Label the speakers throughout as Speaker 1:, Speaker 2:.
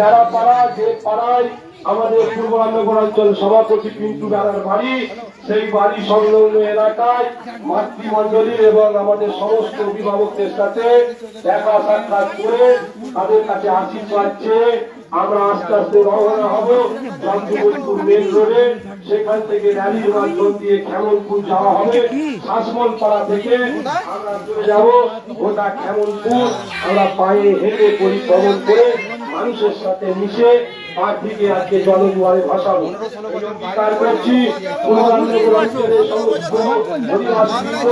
Speaker 1: বেড়া পাড়া, যে পাড়ায় আমাদের পূর্ব রামনগর অঞ্চল সভাপতি পিন্টু বেড়ার বাড়ি, সেই বাড়ি সংলগ্ন এলাকায় মাতৃমণ্ডলীর এবং আমাদের সমস্ত অভিভাবকদের সাথে দেখা সাক্ষাৎ করে তাদের কাছে আশীর্বাদ চেয়ে আমরা আস্তে আস্তে রওনা হব জগদীপুর মেন রোডে। সেখান থেকে র্যালির মাধ্যম দিয়ে খেমনপুর যাওয়া হবে। শাসমল পাড়া থেকে আমরা চলে যাব গোটা খেমনপুর। আমরা পায়ে হেঁটে পরিক্রমণ করে মানুষের সাথে মিশে পার্টিকে আজকে জনজুয়ারে ভাসাবো। অঙ্গীকার করছি পূর্বাঞ্চলের অঞ্চলের সমস্ত অধিবাসীবৃন্দ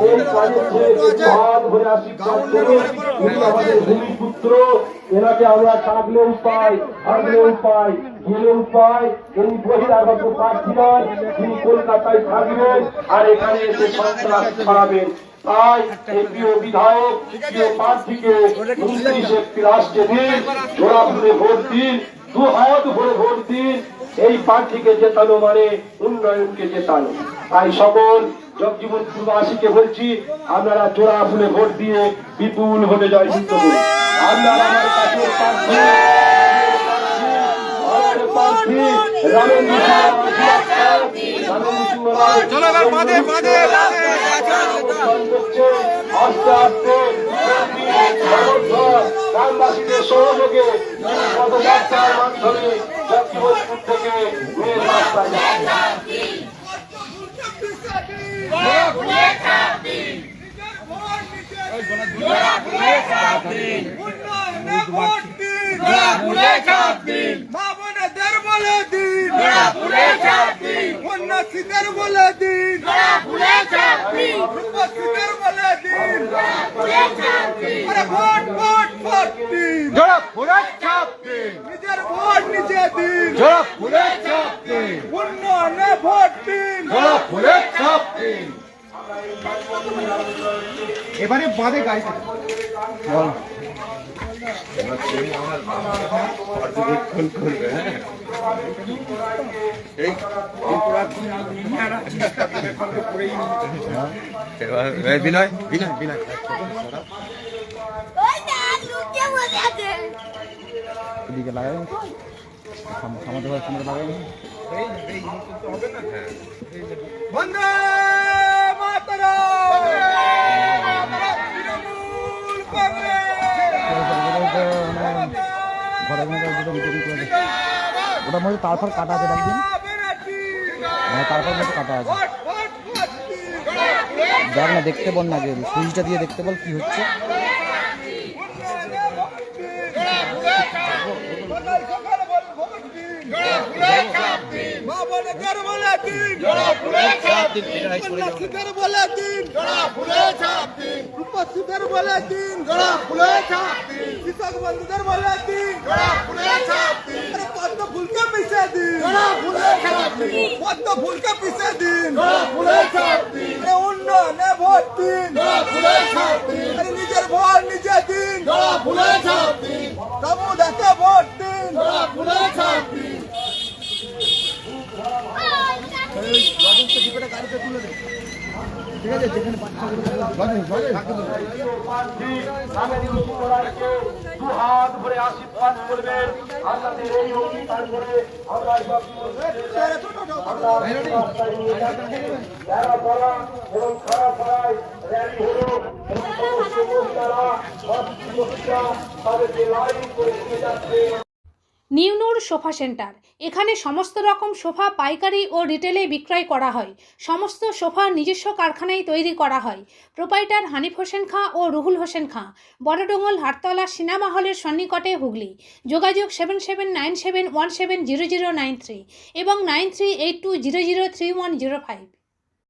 Speaker 1: এই কাজের ছেলেকে হাত ভরে আশীর্বাদ করে উনি আমাদের ভূমিপুত্র। এনাকে আমরা টাকলেও পাই, হারলেও পাই, গেলেও পাই। তিনি বহিরাগত প্রার্থী নয়, তিনি কলকাতায় থাকবেন আর এখানে এসে সন্ত্রাস ছড়াবেন। তাই এই প্রিয় বিধায়ক, প্রিয় প্রার্থীকে 29 এপ্রিল আসছে দিন, জোড়া ফুলে ভোট দিন, 2 হাত ভরে ভোট দিন। এই প্রার্থীকে জেতানো মানে উন্নয়নকে জেতানো। তাই সকল জগজীবনপুরবাসীকে বলছি, আপনারা জোড়া ফুলে ভোট দিয়ে বিপুল ভোটে জয়যুক্ত করুন। আপনারা আমার কাছে প্রার্থী আস্তে আস্তে গ্রামবাসীদের সহযোগে পদযাত্রার মাধ্যমে জগদীবনপুর থেকে মেয়ের রাস্তায়
Speaker 2: এবারে বাদে গাড়ি বিনয় বিনয় বিনয় এদিকে লাগাবেন, আমাদের লাগাবেন। বন্দে মাতরম। ওটা মধ্যে তারপর কাটা আছে, দেখবেন তারপর মধ্যে কাটা আছে। দেখ না, দেখতে বল না, আগে সুইচটা দিয়ে দেখতে বল কি হচ্ছে। উন্নয়নে ভোট দিন, নিজের ভোট নিজে দিন, সমুদাকে ভোট দিন। গাড়িতে তুলে দেয়, ঠিক আছে, যেখানে হাত ভরে আশীর্বাদ করবেন। আপনাদের এই অঙ্গীকার করে আমরা এবং খারাপ পড়ায় র্যালি হলো এবং সমস্ত মহিলারা তাদেরকে লাইন করে নিয়ে যাচ্ছে।
Speaker 3: নিউনুর সোফা সেন্টার, এখানে সমস্ত রকম সোফা পাইকারি ও রিটেলে বিক্রয় করা হয়। সমস্ত সোফা নিজস্ব কারখানায় তৈরি করা হয়। প্রোপাইটার হানিফ হোসেন খাঁ ও রুহুল হোসেন খাঁ, বড়ডোঙ্গল হাটতলা সিনেমা হলের সন্নিকটে, হুগলি। যোগাযোগ 7797170093 এবং 9382003105।